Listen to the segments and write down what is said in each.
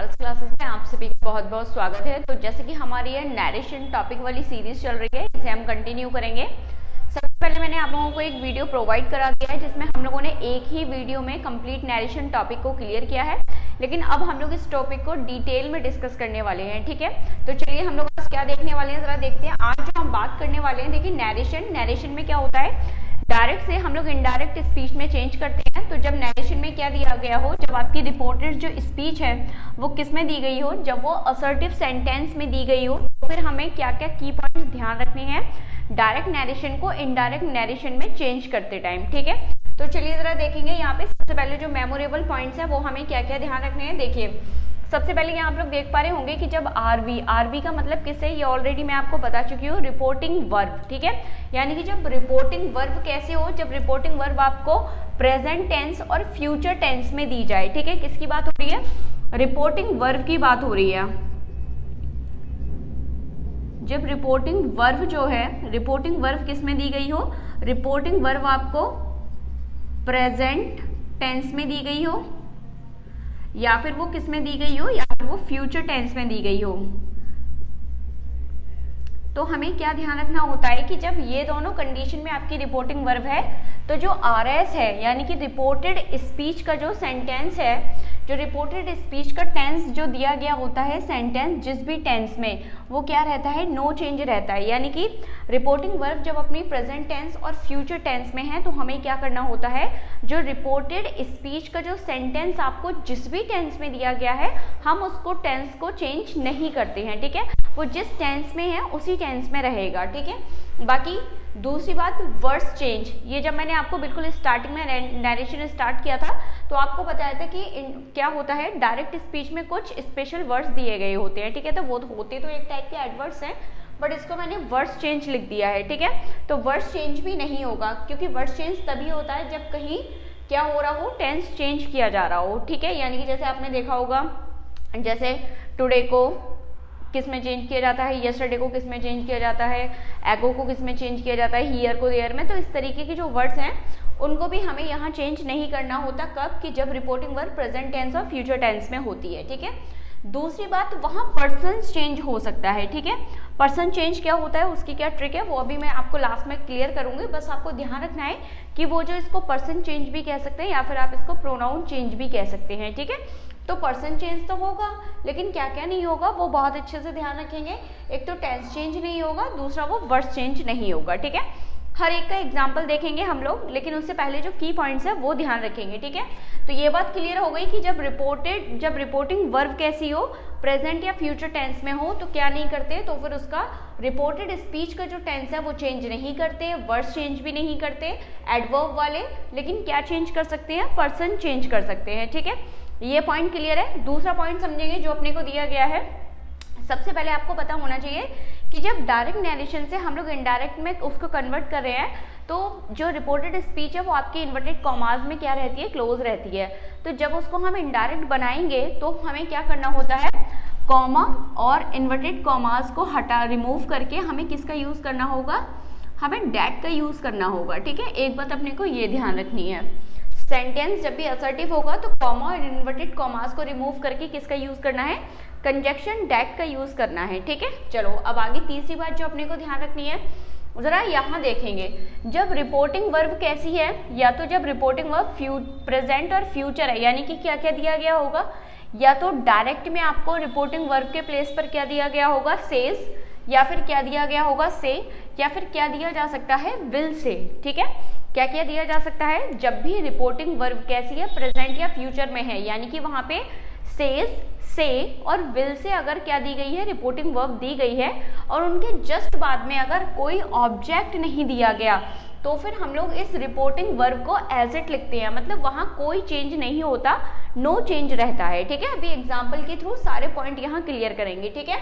Charles classes में आप सभी का बहुत बहुत स्वागत है। तो जैसे कि हमारी ये नैरेशन टॉपिक वाली सीरीज चल रही है, इसे हम कंटिन्यू करेंगे। सबसे पहले मैंने आप लोगों को एक वीडियो प्रोवाइड करा दिया है जिसमें हम लोगों ने एक ही वीडियो में कंप्लीट नैरेशन टॉपिक को क्लियर किया है, लेकिन अब हम लोग इस टॉपिक को डिटेल में डिस्कस करने वाले हैं। ठीक है, तो चलिए हम लोग आज क्या देखने वाले हैं जरा देखते हैं। आज जो हम बात करने वाले हैं, देखिए नैरेशन में क्या होता है, डायरेक्ट से हम लोग इनडायरेक्ट स्पीच में चेंज करते हैं। तो जब नैरेशन में क्या दिया गया हो, जब आपकी रिपोर्टेड जो स्पीच है वो किस में दी गई हो, जब वो असर्टिव सेंटेंस में दी गई हो, तो फिर हमें क्या क्या की पॉइंट्स ध्यान रखने हैं डायरेक्ट नैरेशन को इनडायरेक्ट नैरेशन में चेंज करते टाइम। ठीक है, तो चलिए जरा देखेंगे यहाँ पे सबसे पहले जो मेमोरेबल पॉइंट्स है वो हमें क्या क्या ध्यान रखने हैं। देखिए सबसे पहले यहाँ आप लोग देख पा रहे होंगे कि जब आरवी का मतलब किससे, ये ऑलरेडी मैं आपको बता चुकी हूँ, रिपोर्टिंग वर्ब। ठीक है, यानी कि जब रिपोर्टिंग वर्ब कैसे हो, जब रिपोर्टिंग वर्ब आपको प्रेजेंट टेंस और फ्यूचर टेंस में दी जाए। ठीक है, किसकी बात हो रही है, रिपोर्टिंग वर्ब की बात हो रही है। जब रिपोर्टिंग वर्ब जो है, रिपोर्टिंग वर्ब किस में दी गई हो, रिपोर्टिंग वर्ब आपको प्रेजेंट टेंस में दी गई हो, या फिर वो किस में दी गई हो, या फिर वो फ्यूचर टेंस में दी गई हो। तो हमें क्या ध्यान रखना होता है कि जब ये दोनों कंडीशन में आपकी रिपोर्टिंग वर्ब है, तो जो आरएस है यानी कि रिपोर्टेड स्पीच का जो सेंटेंस है, जो रिपोर्टेड स्पीच का टेंस जो दिया गया होता है, सेंटेंस जिस भी टेंस में, वो क्या रहता है, नो चेंज रहता है। यानी कि रिपोर्टिंग वर्ब जब अपनी प्रेजेंट टेंस और फ्यूचर टेंस में है, तो हमें क्या करना होता है, जो रिपोर्टेड स्पीच का जो सेंटेंस आपको जिस भी टेंस में दिया गया है, हम उसको टेंस को चेंज नहीं करते हैं। ठीक है, वो जिस टेंस में है उसी टेंस में रहेगा। ठीक है, बाकी दूसरी बात वर्ड्स चेंज, ये जब मैंने आपको बिल्कुल स्टार्टिंग में नैरेशन स्टार्ट किया था तो आपको बताया था कि क्या होता है, डायरेक्ट स्पीच में कुछ स्पेशल वर्ड्स दिए गए होते हैं। ठीक है, तो वो होते तो एक टाइप के एडवर्ड्स हैं, बट इसको मैंने वर्ड्स चेंज लिख दिया है। ठीक है, तो वर्ड्स चेंज भी नहीं होगा, क्योंकि वर्ड्स चेंज तभी होता है जब कहीं क्या हो रहा हो, टेंस चेंज किया जा रहा हो। ठीक है, यानी कि जैसे आपने देखा होगा, जैसे टुडे को किस में चेंज किया जाता है, यस्टरडे को किस में चेंज किया जाता है, एगो को किस में चेंज किया जाता है, हियर को देयर में। तो इस तरीके के जो वर्ड्स हैं उनको भी हमें यहाँ चेंज नहीं करना होता। कब कि जब रिपोर्टिंग वर्ब प्रेजेंट टेंस और फ्यूचर टेंस में होती है। ठीक है, दूसरी बात, वहाँ पर्सन चेंज हो सकता है। ठीक है, पर्सन चेंज क्या होता है, उसकी क्या ट्रिक है, वो अभी मैं आपको लास्ट में क्लियर करूंगी। बस आपको ध्यान रखना है कि वो जो इसको पर्सन चेंज भी कह सकते हैं, या फिर आप इसको प्रोनाउन चेंज भी कह सकते हैं। ठीक है, तो पर्सन चेंज तो होगा, लेकिन क्या क्या नहीं होगा वो बहुत अच्छे से ध्यान रखेंगे। एक तो टेंस चेंज नहीं होगा, दूसरा वो वर्ड्स चेंज नहीं होगा। ठीक है, हर एक का एग्जाम्पल देखेंगे हम लोग, लेकिन उससे पहले जो की पॉइंट्स है वो ध्यान रखेंगे। ठीक है, तो ये बात क्लियर हो गई कि जब रिपोर्टिंग वर्ब कैसी हो, प्रेजेंट या फ्यूचर टेंस में हो, तो क्या नहीं करते, तो फिर उसका रिपोर्टेड स्पीच का जो टेंस है वो चेंज नहीं करते, वर्ड्स चेंज भी नहीं करते एडवर्ब वाले, लेकिन क्या चेंज कर सकते हैं, पर्सन चेंज कर सकते हैं। ठीक है, ये पॉइंट क्लियर है। दूसरा पॉइंट समझेंगे जो अपने को दिया गया है। सबसे पहले आपको पता होना चाहिए कि जब डायरेक्ट नैरेशन से हम लोग इनडायरेक्ट में उसको कन्वर्ट कर रहे हैं, तो जो रिपोर्टेड स्पीच है वो आपकी इन्वर्टेड कॉमास में क्या रहती है, क्लोज रहती है। तो जब उसको हम इनडायरेक्ट बनाएंगे तो हमें क्या करना होता है, कॉमा और इन्वर्टेड कॉमास को रिमूव करके हमें किसका यूज करना होगा, हमें डैट का यूज करना होगा। ठीक है, एक बात अपने को ये ध्यान रखनी है, सेंटेंस जब भी असर्टिव होगा तो कॉमा और इन्वर्टेड कॉमास को रिमूव करके किसका यूज करना है, कंजक्शन डैट का यूज करना है। ठीक है, चलो अब आगे तीसरी बात जो अपने को ध्यान रखनी है, जरा यहाँ देखेंगे, जब रिपोर्टिंग वर्ब कैसी है, या तो जब रिपोर्टिंग वर्ब प्रेजेंट और फ्यूचर है, यानी कि क्या क्या दिया गया होगा, या तो डायरेक्ट में आपको रिपोर्टिंग वर्ब के प्लेस पर क्या दिया गया होगा, सेज, या फिर क्या दिया गया होगा, से, या फिर क्या दिया जा सकता है, विल से। ठीक है, क्या क्या दिया जा सकता है, जब भी रिपोर्टिंग वर्ब कैसी है, प्रेजेंट या फ्यूचर में है, यानी कि वहां पे सेज, से और विल से अगर क्या दी गई है, रिपोर्टिंग वर्ब दी गई है, और उनके जस्ट बाद में अगर कोई ऑब्जेक्ट नहीं दिया गया, तो फिर हम लोग इस रिपोर्टिंग वर्ब को एज इट लिखते हैं, मतलब वहां कोई चेंज नहीं होता, नो चेंज रहता है। ठीक है, अभी एग्जाम्पल के थ्रू सारे पॉइंट यहाँ क्लियर करेंगे। ठीक है,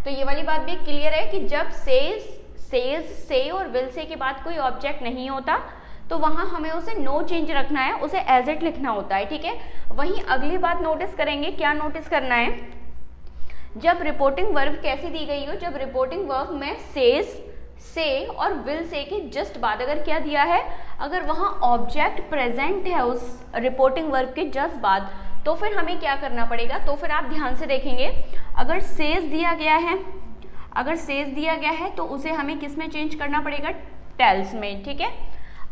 तो ये वाली बात भी क्लियर है कि जब सेज, से और विल से के बाद कोई ऑब्जेक्ट नहीं होता, तो वहां हमें उसे नो चेंज रखना है, उसे एज इट लिखना होता है। ठीक है, वहीं अगली बात नोटिस करेंगे, क्या नोटिस करना है, जब रिपोर्टिंग वर्ब कैसी दी गई हो, जब रिपोर्टिंग वर्ब में सेज, से और विल से के जस्ट बाद अगर क्या दिया है, अगर वहां ऑब्जेक्ट प्रेजेंट है उस रिपोर्टिंग वर्ब के जस्ट बाद, तो फिर हमें क्या करना पड़ेगा, तो फिर आप ध्यान से देखेंगे, अगर सेज दिया गया है, अगर सेज दिया गया है तो उसे हमें किस में चेंज करना पड़ेगा, टेल्स में, ठीक है।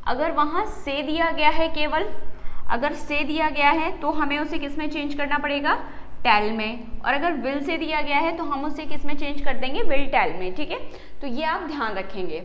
अगर वहाँ से दिया गया है, केवल अगर से दिया गया है तो हमें उसे किस में चेंज करना पड़ेगा, टेल में। और अगर विल से दिया गया है तो हम उसे किस में चेंज कर देंगे, विल टेल में, ठीक है। तो ये आप ध्यान रखेंगे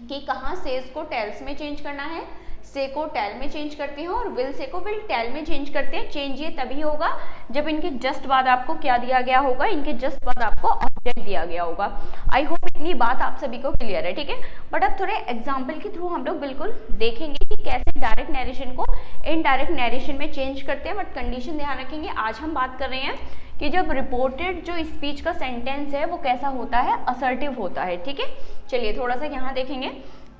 कि कहाँ सेज को टेल्स में चेंज करना है, से को टेल में चेंज करते हैं और विल से को विल टेल में चेंज करते हैं। चेंज ये तभी होगा जब इनके जस्ट बाद आपको क्या दिया गया होगा, इनके जस्ट बाद आपको ऑब्जेक्ट दिया गया होगा। आई होप इतनी बात आप सभी को क्लियर है, ठीक है। बट अब थोड़े एग्जाम्पल के थ्रू हम लोग बिल्कुल देखेंगे कि कैसे डायरेक्ट नरेशन को इनडायरेक्ट नरेशन में चेंज करते हैं। बट कंडीशन ध्यान रखेंगे, आज हम बात कर रहे हैं कि जब रिपोर्टेड जो स्पीच का सेंटेंस है वो कैसा होता है, असर्टिव होता है, ठीक है। चलिए थोड़ा सा यहाँ देखेंगे।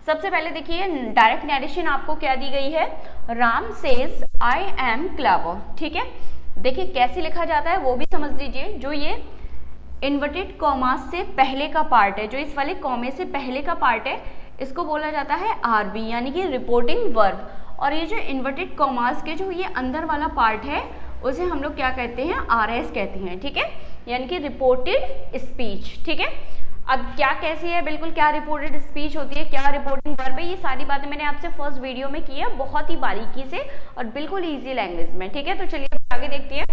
सबसे पहले देखिए डायरेक्ट नरेशन आपको क्या दी गई है, Ram says I M clever, ठीक है। देखिए कैसे लिखा जाता है वो भी समझ लीजिए। जो ये इन्वर्टेड कॉमास से पहले का पार्ट है, जो इस वाले कॉमे से पहले का पार्ट है, इसको बोला जाता है आरवी यानी कि रिपोर्टिंग वर्ब। और ये जो इन्वर्टेड कॉमास के जो ये अंदर वाला पार्ट है उसे हम लोग क्या कहते हैं, आरएस कहते हैं, ठीक है, यानी कि रिपोर्टेड स्पीच, ठीक है। अब क्या कैसी है, बिल्कुल क्या रिपोर्टेड स्पीच होती है, क्या रिपोर्टिंग वर्ब है, ये सारी बातें मैंने आपसे फर्स्ट वीडियो में की है बहुत ही बारीकी से और बिल्कुल इजी लैंग्वेज में, ठीक है। तो चलिए आगे देखते हैं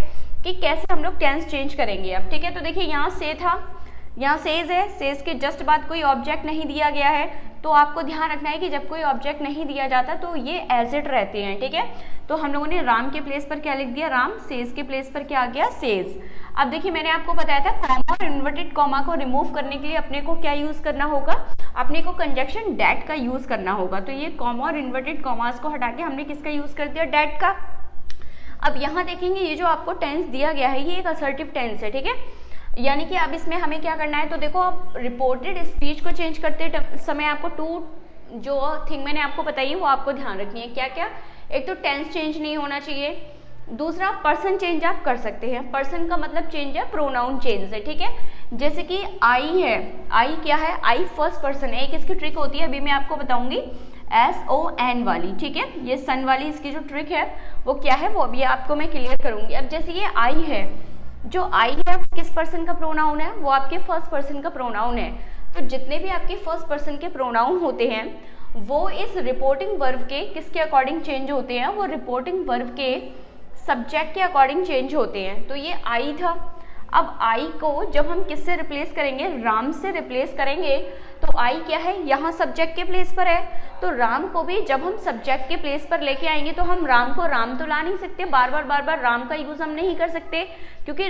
कि कैसे हम लोग टेंस चेंज करेंगे अब, ठीक है। तो देखिए यहाँ से था, यहाँ सेज है, सेज के जस्ट बाद कोई ऑब्जेक्ट नहीं दिया गया है, तो आपको ध्यान रखना है कि जब कोई ऑब्जेक्ट नहीं दिया जाता तो ये एज इट रहते हैं, ठीक है। तो हम लोगों ने राम के प्लेस पर क्या लिख दिया, राम, सेज के प्लेस पर क्या आ गया, सेज। अब देखिए मैंने आपको बताया था कॉमा और इन्वर्टेड कॉमा को रिमूव करने के लिए अपने को क्या यूज करना होगा, अपने को कंजक्शन डैट का यूज करना होगा। तो ये कॉमा और इन्वर्टेड कॉमास को हटा के हमने किसका यूज कर दिया, डैट का। अब यहाँ देखेंगे ये जो आपको टेंस दिया गया है ये एक असर्टिव टेंस है, ठीक है। यानी कि अब इसमें हमें क्या करना है, तो देखो आप रिपोर्टेड स्पीच को चेंज करते समय आपको टू जो थिंग मैंने आपको बताई वो आपको ध्यान रखनी है। क्या क्या, एक तो टेंस चेंज नहीं होना चाहिए, दूसरा पर्सन चेंज आप कर सकते हैं। पर्सन का मतलब चेंज है, प्रोनाउन चेंज है, ठीक है। जैसे कि आई है, आई क्या है, आई फर्स्ट पर्सन है। एक इसकी ट्रिक होती है, अभी मैं आपको बताऊंगी, SON वाली, ठीक है। ये सन वाली इसकी जो ट्रिक है वो क्या है वो अभी आपको मैं क्लियर करूंगी। अब जैसे ये आई है, जो आई है किस पर्सन का प्रोनाउन है, वो आपके फर्स्ट पर्सन का प्रोनाउन है। तो जितने भी आपके फर्स्ट पर्सन के प्रोनाउन होते हैं वो इस रिपोर्टिंग वर्ब के किसके अकॉर्डिंग चेंज होते हैं, वो रिपोर्टिंग वर्ब के सब्जेक्ट के अकॉर्डिंग चेंज होते हैं। तो ये आई था, अब आई को जब हम किससे रिप्लेस करेंगे, राम से रिप्लेस करेंगे, तो आई क्या है, यहाँ सब्जेक्ट के प्लेस पर है। तो राम को भी जब हम सब्जेक्ट के प्लेस पर लेके आएंगे तो हम राम को राम तो ला नहीं सकते, बार बार राम का यूज हम नहीं कर सकते, क्योंकि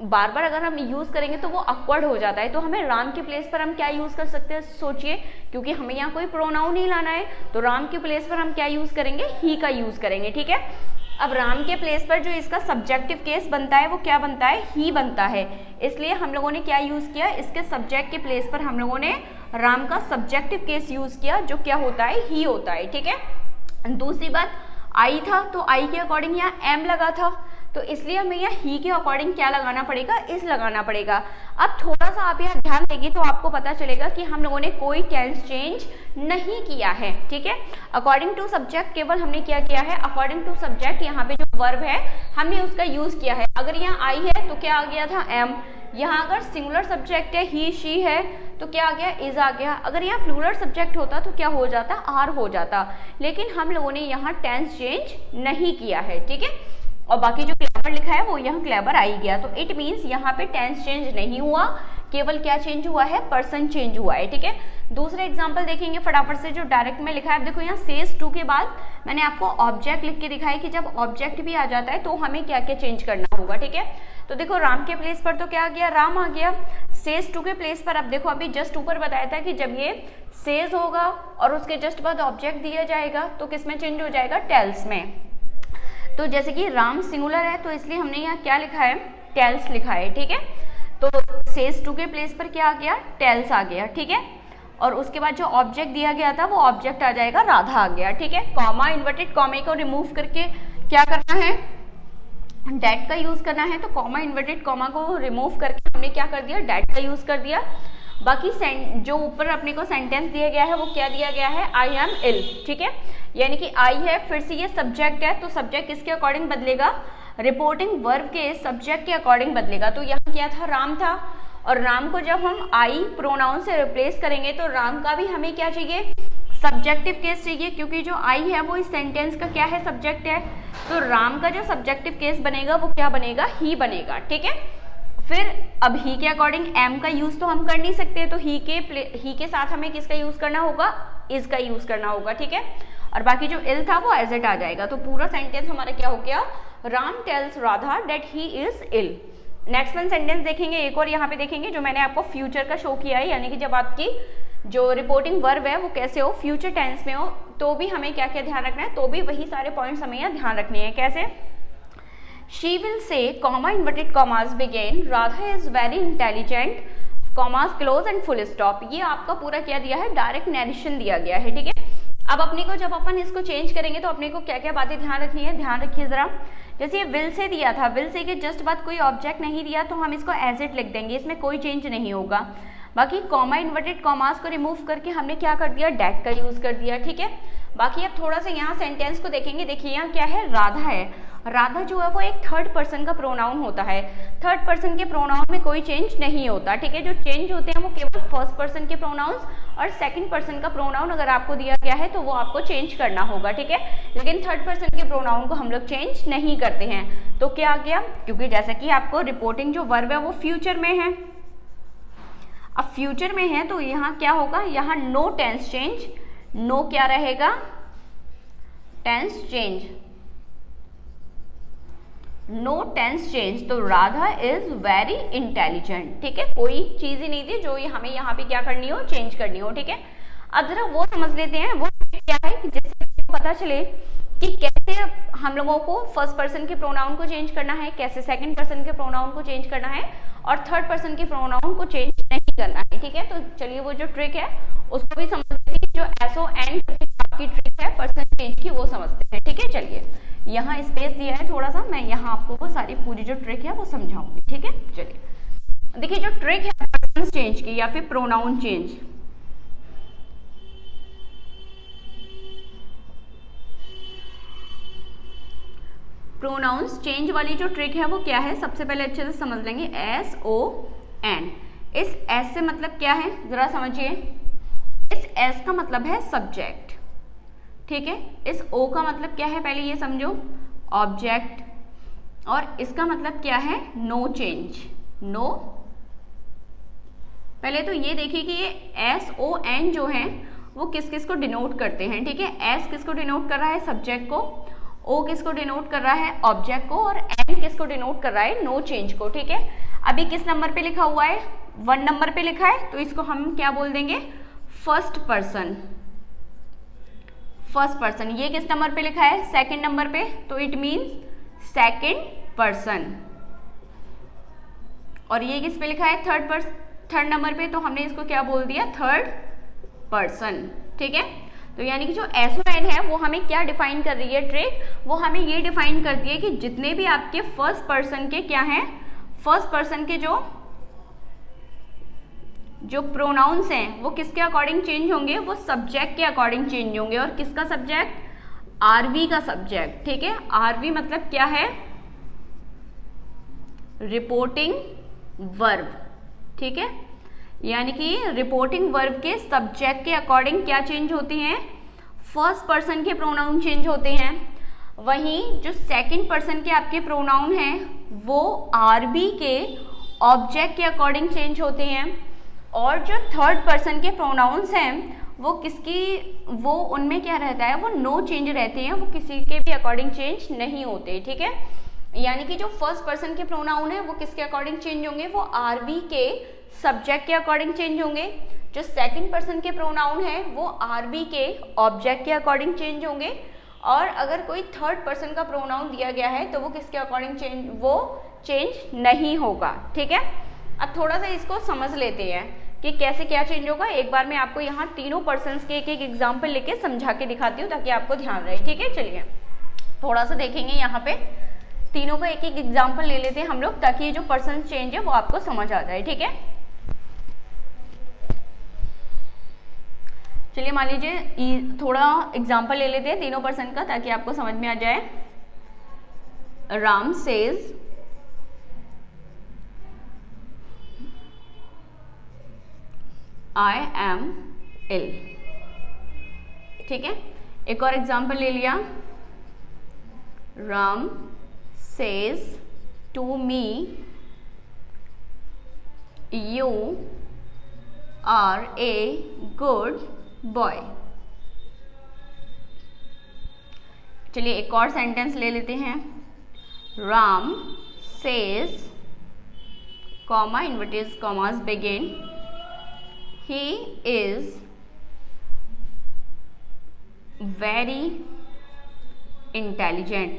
बार बार अगर हम यूज करेंगे तो वो ऑकवर्ड हो जाता है। तो हमें राम के प्लेस पर हम क्या यूज कर सकते हैं, सोचिए, क्योंकि हमें यहाँ कोई प्रोनाउन नहीं लाना है, तो राम के प्लेस पर हम क्या यूज करेंगे, ही का यूज करेंगे, ठीक है। अब राम के प्लेस पर जो इसका सब्जेक्टिव केस बनता है वो क्या बनता है, ही बनता है। इसलिए हम लोगों ने क्या यूज किया, इसके सब्जेक्ट के प्लेस पर हम लोगों ने राम का सब्जेक्टिव केस यूज किया, जो क्या होता है, ही होता है, ठीक है। दूसरी बात, आई था तो आई के अकॉर्डिंग यहाँ एम लगा था, तो इसलिए हमें यहाँ ही के अकॉर्डिंग क्या लगाना पड़ेगा, इस लगाना पड़ेगा। अब थोड़ा सा आप यहाँ ध्यान देंगे तो आपको पता चलेगा कि हम लोगों ने कोई टेंस चेंज नहीं किया है, ठीक है। अकॉर्डिंग टू सब्जेक्ट केवल हमने क्या किया है, अकॉर्डिंग टू सब्जेक्ट यहाँ पे जो वर्ब है हमने उसका यूज किया है। अगर यहाँ आई है तो क्या आ गया था, एम। यहाँ अगर सिंगुलर सब्जेक्ट है, ही शी है, तो क्या आ गया, इज आ गया। अगर यहाँ प्लूरल सब्जेक्ट होता तो क्या हो जाता, आर हो जाता। लेकिन हम लोगों ने यहाँ टेंस चेंज नहीं किया है, ठीक है। और बाकी जो क्लेवर लिखा है वो यहाँ क्लेवर आई गया, तो इट मीन्स यहाँ पे टेंस चेंज नहीं हुआ, केवल क्या चेंज हुआ है, पर्सन चेंज हुआ है, ठीक है। दूसरे एग्जांपल देखेंगे फटाफट से, जो डायरेक्ट में लिखा है। देखो यहाँ सेज टू के बाद मैंने आपको ऑब्जेक्ट लिख के दिखाई कि जब ऑब्जेक्ट भी आ जाता है तो हमें क्या क्या चेंज करना होगा, ठीक है। तो देखो राम के प्लेस पर तो क्या आ गया, राम आ गया। सेज टू के प्लेस पर अब देखो अभी जस्ट ऊपर बताया था कि जब ये सेज होगा और उसके जस्ट बाद ऑब्जेक्ट दिया जाएगा तो किस में चेंज हो जाएगा, टेल्स में। तो जैसे कि राम सिंगुलर है तो इसलिए हमने यहाँ क्या लिखा है, टेल्स लिखा है, ठीक है। तो सेज टू के प्लेस पर क्या आ गया, टेल्स आ गया, ठीक है। और उसके बाद जो ऑब्जेक्ट दिया गया था वो ऑब्जेक्ट आ जाएगा, राधा आ गया, ठीक है। कॉमा, इन्वर्टेड कॉमे को रिमूव करके क्या करना है, डैट का यूज करना है। तो कॉमा इन्वर्टेड कॉमा को रिमूव करके हमने क्या कर दिया, डैट का यूज कर दिया। बाकी जो ऊपर अपने को सेंटेंस दिया गया है वो क्या दिया गया है, आई एम इल, ठीक है। यानी कि आई है, फिर से ये सब्जेक्ट है, तो सब्जेक्ट किसके अकॉर्डिंग बदलेगा, रिपोर्टिंग वर्ब के सब्जेक्ट के अकॉर्डिंग बदलेगा। तो यहाँ क्या था, राम था, और राम को जब हम आई प्रोनाउन से रिप्लेस करेंगे तो राम का भी हमें क्या चाहिए, सब्जेक्टिव केस चाहिए, क्योंकि जो आई है वो इस सेंटेंस का क्या है, सब्जेक्ट है। तो राम का जो सब्जेक्टिव केस बनेगा वो क्या बनेगा, ही बनेगा। ठीक है, फिर अब ही के अकॉर्डिंग एम का यूज तो हम कर नहीं सकते, तो ही के साथ हमें किसका यूज करना होगा, इज का यूज करना होगा। ठीक है, और बाकी जो इल था वो एज इट आ जाएगा। तो पूरा सेंटेंस हमारा क्या हो गया, Ram tells Radha that he is ill. Next one sentence देखेंगे, एक और यहाँ पे देखेंगे जो मैंने आपको फ्यूचर का शो किया है, यानी कि जब आपकी जो रिपोर्टिंग वर्ब है वो कैसे हो, फ्यूचर टेंस में हो, तो भी हमें क्या क्या ध्यान रखना है, तो भी वही सारे पॉइंट्स हमें यहाँ ध्यान रखने हैं। कैसे, She will say, comma inverted commas begin, Radha is very intelligent, commas close and full stop। ये आपका पूरा क्या दिया है, डायरेक्ट नरेशन दिया गया है। ठीक है, अब अपने को जब अपन इसको चेंज करेंगे तो अपने को क्या क्या बातें ध्यान रखनी है, ध्यान रखिए जरा। जैसे ये विल से दिया था, विल से के जस्ट बाद कोई ऑब्जेक्ट नहीं दिया तो हम इसको एज इट लिख देंगे, इसमें कोई चेंज नहीं होगा। बाकी कॉमा इन्वर्टेड कॉमास को रिमूव करके हमने क्या कर दिया, डैट का यूज कर दिया। ठीक है, बाकी अब थोड़ा सा यहाँ सेंटेंस को देखेंगे। देखिए यहाँ क्या है, राधा है, राधा जो है वो एक थर्ड पर्सन का प्रोनाउन होता है। थर्ड पर्सन के प्रोनाउन में कोई चेंज नहीं होता। ठीक है, जो चेंज होते हैं वो केवल फर्स्ट पर्सन के प्रोनाउंस और सेकंड पर्सन का प्रोनाउन अगर आपको दिया गया है तो वो आपको चेंज करना होगा। ठीक है, लेकिन थर्ड पर्सन के प्रोनाउन को हम लोग चेंज नहीं करते हैं। तो क्या आ गया, क्योंकि जैसा कि आपको रिपोर्टिंग जो वर्ब है वो फ्यूचर में है, अब फ्यूचर में है तो यहाँ क्या होगा, यहाँ नो टेंस चेंज, नो क्या रहेगा, tense change, no tense change. तो राधा इज वेरी इंटेलिजेंट। ठीक है, कोई चीज ही नहीं थी जो हमें यहाँ पे क्या करनी हो, चेंज करनी हो। ठीक है, अब जरा वो समझ लेते हैं, वो क्या है कि जिससे पता चले कि कैसे हम लोगों को फर्स्ट पर्सन के प्रोनाउन को चेंज करना है, कैसे सेकंड पर्सन के प्रोनाउन को चेंज करना है और थर्ड पर्सन के प्रोनाउन को चेंज नहीं करना है। ठीक है, तो चलिए वो जो ट्रिक है उसको भी समझ लेते हैं, जो एसओ एंड की ट्रिक है पर्सन चेंज की, वो समझते हैं। ठीक है, चलिए यहाँ स्पेस दिया है थोड़ा सा, मैं यहाँ आपको वो सारी पूरी जो ट्रिक है वो समझाऊंगी। ठीक है, चलिए देखिए जो ट्रिक है पर्सन चेंज की या फिर प्रोनाउन चेंज, प्रोनाउंस चेंज वाली जो ट्रिक है वो क्या है, सबसे पहले अच्छे से समझ लेंगे। एस ओ एन, इस एस से मतलब क्या है जरा समझिए, इस एस का मतलब है सब्जेक्ट। ठीक है, इस ओ का मतलब क्या है, पहले ये समझो, ऑब्जेक्ट, और इसका मतलब क्या है, नो चेंज, नो। पहले तो ये देखिए कि ये एस ओ एन जो है वो किस किस को डिनोट करते हैं। ठीक है, एस किसको डिनोट कर रहा है, सब्जेक्ट को, ओ किसको डिनोट कर रहा है, ऑब्जेक्ट को, और एन किसको डिनोट कर रहा है, नो चेंज को। ठीक है, अभी किस नंबर पे लिखा हुआ है, 1 नंबर पे लिखा है, तो इसको हम क्या बोल देंगे, फर्स्ट पर्सन। फर्स्ट पर्सन, ये किस नंबर पे लिखा है, सेकंड नंबर पे, तो इट मीन्स सेकंड पर्सन। और ये किस पे लिखा है, थर्ड नंबर पे, तो हमने इसको क्या बोल दिया, थर्ड पर्सन। ठीक है, तो यानी कि जो एसओएन है वो हमें क्या डिफाइन कर रही है ट्रिक, वो हमें ये डिफाइन करती है कि जितने भी आपके फर्स्ट पर्सन के क्या हैं, फर्स्ट पर्सन के जो प्रोनाउंस हैं वो किसके अकॉर्डिंग चेंज होंगे, वो सब्जेक्ट के अकॉर्डिंग चेंज होंगे। और किसका सब्जेक्ट, आरवी का सब्जेक्ट। ठीक है, आरवी मतलब क्या है, रिपोर्टिंग वर्ब। ठीक है, यानी कि रिपोर्टिंग वर्ब के सब्जेक्ट के अकॉर्डिंग क्या चेंज होती हैं, फर्स्ट पर्सन के प्रोनाउन चेंज होते हैं। वहीं जो सेकंड पर्सन के आपके प्रोनाउन हैं वो आरबी के ऑब्जेक्ट के अकॉर्डिंग चेंज होते हैं। और जो थर्ड पर्सन के प्रोनाउंस हैं वो उनमें क्या रहता है, वो नो चेंज रहते हैं, वो किसी के भी अकॉर्डिंग चेंज नहीं होते। ठीक है, यानी कि जो फर्स्ट पर्सन के प्रोनाउन है वो किसके अकॉर्डिंग चेंज होंगे, वो आरबी के सब्जेक्ट के अकॉर्डिंग चेंज होंगे। जो सेकंड पर्सन के प्रोनाउन है वो आरबी के ऑब्जेक्ट के अकॉर्डिंग चेंज होंगे। और अगर कोई थर्ड पर्सन का प्रोनाउन दिया गया है तो वो किसके अकॉर्डिंग चेंज नहीं होगा। ठीक है, अब थोड़ा सा इसको समझ लेते हैं कि कैसे क्या चेंज होगा। एक बार मैं आपको यहाँ तीनों पर्सन्स के एक एक एग्जाम्पल लेके समझा के दिखाती हूँ ताकि आपको ध्यान रहे। ठीक है, चलिए थोड़ा सा देखेंगे, यहाँ पे तीनों का एक एक एग्जाम्पल ले लेते हैं हम लोग, ताकि ये जो पर्सन चेंज है वो आपको समझ आ जाए। ठीक है, चलिए मान लीजिए थोड़ा एग्जाम्पल ले लेते हैं तीनों पर्सन का ताकि आपको समझ में आ जाए। Ram says I am ill. ठीक है, एक और एग्जाम्पल ले लिया, Ram says to me you are a good boy. चलिए एक और सेंटेंस ले लेते हैं, Ram says comma inverted commas begin he is very intelligent।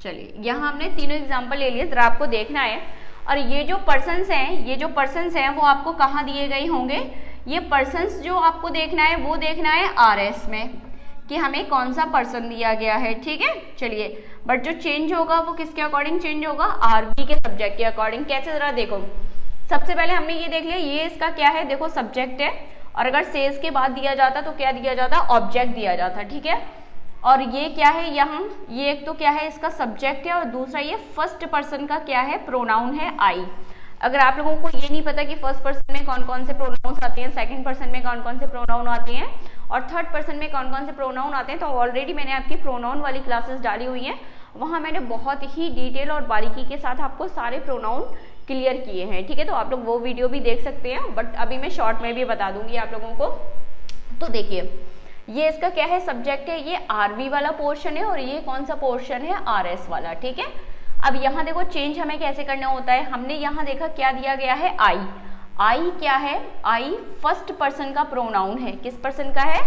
चलिए यहाँ हमने तीनों एग्जाम्पल ले लिए, जरा आपको देखना है। और ये जो पर्सन्स हैं वो आपको कहाँ दिए गए होंगे, ये पर्सन्स जो आपको देखना है वो देखना है RS में कि हमें कौन सा पर्सन दिया गया है। ठीक है, चलिए, बट जो चेंज होगा वो किसके अकॉर्डिंग चेंज होगा, आरबी के सब्जेक्ट के अकॉर्डिंग। कैसे, जरा देखो, सबसे पहले हमने ये देख लिया, ये इसका क्या है, देखो सब्जेक्ट है, और अगर सेज के बाद दिया जाता तो क्या दिया जाता, ऑब्जेक्ट दिया जाता। ठीक है, और ये क्या है यहाँ, ये एक तो क्या है इसका सब्जेक्ट है, और दूसरा ये फर्स्ट पर्सन का क्या है, प्रोनाउन है आई। अगर आप लोगों को ये नहीं पता कि फर्स्ट पर्सन में कौन कौन से प्रोनाउंस आते हैं, सेकंड पर्सन में कौन कौन से प्रोनाउन आते हैं, और थर्ड पर्सन में कौन कौन से प्रोनाउन आते हैं, तो ऑलरेडी मैंने आपकी प्रोनाउन वाली क्लासेस डाली हुई हैं, वहाँ मैंने बहुत ही डिटेल और बारीकी के साथ आपको सारे प्रोनाउन क्लियर किए हैं। ठीक है, तो आप लोग वो वीडियो भी देख सकते हैं, बट अभी मैं शॉर्ट में भी बता दूंगी आप लोगों को। तो देखिए, ये इसका क्या है, सब्जेक्ट है, ये आरवी वाला पोर्शन है, और ये कौन सा पोर्शन है, आरएस वाला। ठीक है, अब यहाँ देखो चेंज हमें कैसे करना होता है, हमने यहाँ देखा क्या दिया गया है, आई। आई क्या है, आई फर्स्ट पर्सन का प्रोनाउन है। किस पर्सन का है,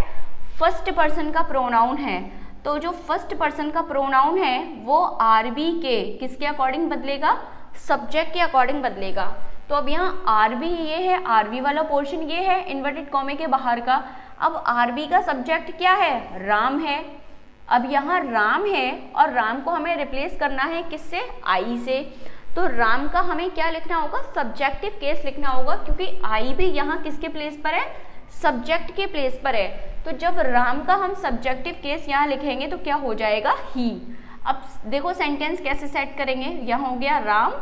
फर्स्ट पर्सन का प्रोनाउन है। तो जो फर्स्ट पर्सन का प्रोनाउन है वो आरबी के किसके अकॉर्डिंग बदलेगा, सब्जेक्ट के अकॉर्डिंग बदलेगा। तो अब यहाँ आरबी ये है, आरबी वाला पोर्शन ये है इन्वर्टेड कॉमे के बाहर का। अब आरबी का सब्जेक्ट क्या है, राम है। अब यहाँ राम है और राम को हमें रिप्लेस करना है किससे, आई से। तो राम का हमें क्या लिखना होगा, सब्जेक्टिव केस लिखना होगा, क्योंकि आई भी यहाँ किसके प्लेस पर है, सब्जेक्ट के प्लेस पर है। तो जब राम का हम सब्जेक्टिव केस यहाँ लिखेंगे तो क्या हो जाएगा, ही। अब देखो सेंटेंस कैसे सेट करेंगे, यहाँ हो गया राम,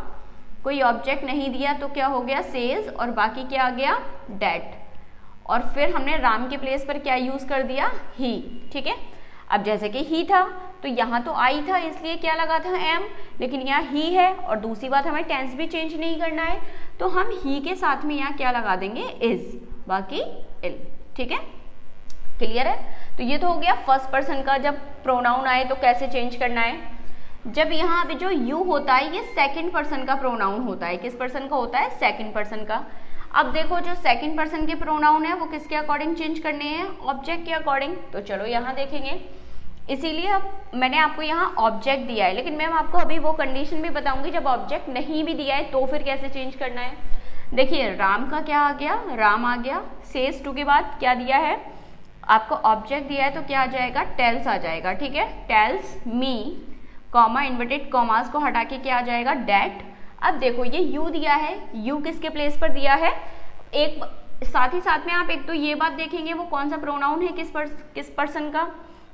कोई ऑब्जेक्ट नहीं दिया तो क्या हो गया, सेज, और बाकी क्या आ गया, डेट। और फिर हमने राम के प्लेस पर क्या यूज कर दिया, ही। ठीक है, अब जैसे कि ही था तो यहाँ तो आई था इसलिए क्या लगा था, एम, लेकिन यहाँ ही है। और दूसरी बात, हमें टेंस भी चेंज नहीं करना है, तो हम ही के साथ में यहाँ क्या लगा देंगे, इज, बाकी इल। ठीक है, क्लियर है। तो ये तो हो गया फर्स्ट पर्सन का, जब प्रोनाउन आए तो कैसे चेंज करना है। जब यहाँ पे जो यू होता है ये सेकंड पर्सन का प्रोनाउन होता है। किस पर्सन का होता है, सेकंड पर्सन का। अब देखो जो सेकंड पर्सन के प्रोनाउन है वो किसके अकॉर्डिंग चेंज करने हैं, ऑब्जेक्ट के अकॉर्डिंग। तो चलो यहाँ देखेंगे, इसीलिए अब मैंने आपको यहाँ ऑब्जेक्ट दिया है, लेकिन मैम आपको अभी वो कंडीशन भी बताऊंगी जब ऑब्जेक्ट नहीं भी दिया है तो फिर कैसे चेंज करना है। देखिए राम का क्या आ गया, राम आ गया, सेज टू के बाद क्या दिया है, आपको ऑब्जेक्ट दिया है तो क्या आ जाएगा, टेल्स आ जाएगा। ठीक है, tells me, comma inverted commas को हटा के क्या आ जाएगा, डेट। अब देखो ये यू दिया है, यू किसके प्लेस पर दिया है, एक साथ ही साथ में आप एक तो ये बात देखेंगे वो कौन सा प्रोनाउन है, किस पर्सन का,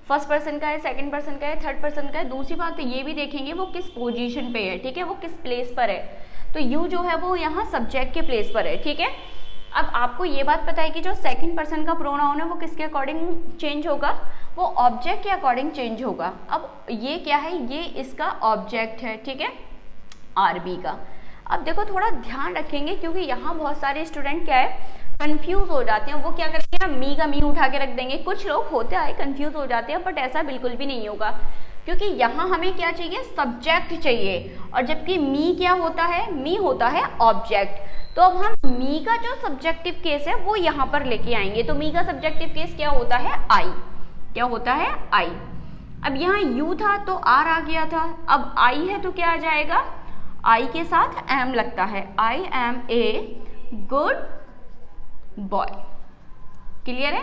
फर्स्ट पर्सन का है, सेकंड पर्सन का है, थर्ड पर्सन का है। दूसरी बात तो ये भी देखेंगे वो किस पोजीशन पे है। ठीक है, वो किस प्लेस पर है, तो यू जो है वो यहाँ सब्जेक्ट के प्लेस पर है। ठीक है, अब आपको ये बात पता है कि जो सेकंड पर्सन का प्रोनाउन है वो किसके अकॉर्डिंग चेंज होगा, वो ऑब्जेक्ट के अकॉर्डिंग चेंज होगा। अब ये क्या है, ये इसका ऑब्जेक्ट है। ठीक है, आरबी का। अब देखो थोड़ा ध्यान रखेंगे क्योंकि यहाँ बहुत सारे स्टूडेंट क्या है कंफ्यूज हो जाते हैं, वो क्या करेंगे, मी का मी उठा के रख देंगे। कुछ लोग होते आए कंफ्यूज हो जाते हैं, बट ऐसा बिल्कुल भी नहीं होगा, क्योंकि यहाँ हमें क्या चाहिए, सब्जेक्ट चाहिए, और जबकि मी क्या होता है, मी होता है ऑब्जेक्ट। तो अब हम मी का जो सब्जेक्टिव केस है वो यहाँ पर लेके आएंगे। तो मी का सब्जेक्टिव केस क्या होता है, आई। क्या होता है, आई। अब यहाँ यू था तो आर आ गया था, अब आई है तो क्या आ जाएगा, आई के साथ एम लगता है, I am a good boy. Clear है।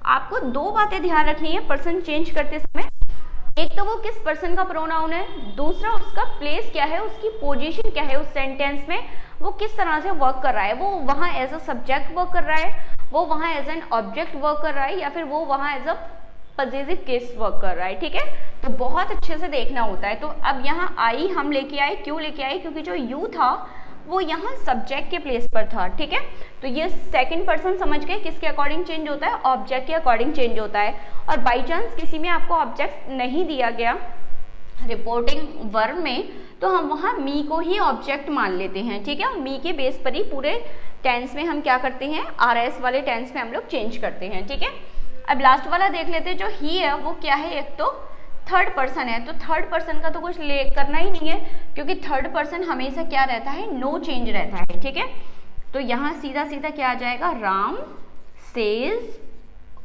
आपको दो बातें ध्यान रखनी है पर्सन चेंज करते समय, एक तो वो किस पर्सन का प्रोनाउन है, दूसरा उसका प्लेस क्या है, उसकी पोजीशन क्या है उस सेंटेंस में, वो किस तरह से वर्क कर रहा है, वो वहाँ एज अ सब्जेक्ट वर्क कर रहा है, वो वहाँ एज एन ऑब्जेक्ट वर्क कर रहा है, या फिर वो वहाँ as a possessive case work कर रहा है, ठीक है। तो बहुत अच्छे से देखना होता है। तो अब यहाँ आई हम लेके आए, क्यों लेके आए, क्योंकि जो यू था वो यहाँ सब्जेक्ट के प्लेस पर था, ठीक है। तो ये सेकंड पर्सन समझ गए किसके अकॉर्डिंग चेंज होता है, ऑब्जेक्ट के अकॉर्डिंग चेंज होता है। और बाई चांस किसी में आपको ऑब्जेक्ट नहीं दिया गया रिपोर्टिंग वर्ब में, तो हम वहाँ मी को ही ऑब्जेक्ट मान लेते हैं, ठीक है। मी के बेस पर ही पूरे टेंस में हम क्या करते हैं, RS वाले टेंस में हम लोग चेंज करते हैं, ठीक है। अब लास्ट वाला देख लेते हैं, जो ही है वो क्या है, एक तो थर्ड पर्सन है। तो थर्ड पर्सन का तो कुछ करना ही नहीं है, क्योंकि थर्ड पर्सन हमेशा क्या रहता है, नो चेंज रहता है, ठीक है। तो यहाँ सीधा सीधा क्या आ जाएगा, Ram says,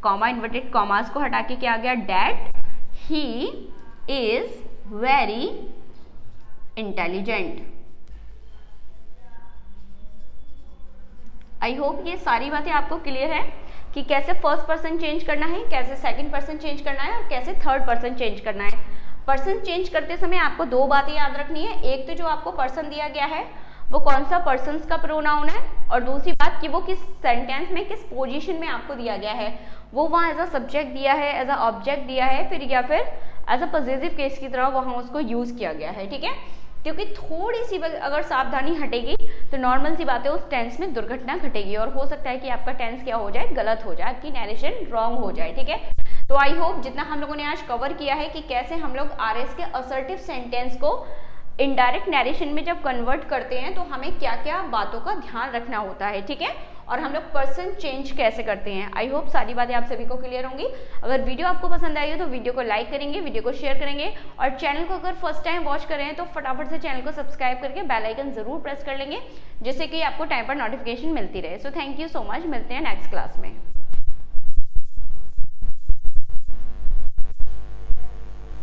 comma inverted commas को हटा के क्या आ गया, that he is very intelligent. I hope ये सारी बातें आपको क्लियर है कि कैसे फर्स्ट पर्सन चेंज करना है, कैसे सेकंड पर्सन चेंज करना है और कैसे थर्ड पर्सन चेंज करना है। पर्सन चेंज करते समय आपको दो बातें याद रखनी है, एक तो जो आपको पर्सन दिया गया है वो कौन सा पर्सन्स का प्रोनाउन है, और दूसरी बात कि वो किस सेंटेंस में किस पोजीशन में आपको दिया गया है, वो वहाँ एज अ सब्जेक्ट दिया है, एज अ ऑब्जेक्ट दिया है, फिर या फिर एज अ पॉजिटिव केस की तरह वहाँ उसको यूज़ किया गया है, ठीक है। क्योंकि थोड़ी सी अगर सावधानी हटेगी तो नॉर्मल सी बात है, उस टेंस में दुर्घटना घटेगी और हो सकता है कि आपका टेंस क्या हो जाए, गलत हो जाए, आपकी नरेशन रॉन्ग हो जाए, ठीक है। तो आई होप जितना हम लोगों ने आज कवर किया है कि कैसे हम लोग RS के असर्टिव सेंटेंस को इनडायरेक्ट नरेशन में जब कन्वर्ट करते हैं तो हमें क्या क्या बातों का ध्यान रखना होता है, ठीक है, और हम लोग पर्सन चेंज कैसे करते हैं। आई होप सारी बातें आप सभी को क्लियर होंगी। अगर वीडियो आपको पसंद आई हो तो वीडियो को लाइक करेंगे, वीडियो को शेयर करेंगे, और चैनल को अगर फर्स्ट टाइम वॉच कर रहे हैं तो फटाफट से चैनल को सब्सक्राइब करके बेल आइकन जरूर प्रेस कर लेंगे, जिससे कि आपको टाइम पर नोटिफिकेशन मिलती रहे। So thank you so much, मिलते हैं नेक्स्ट क्लास में।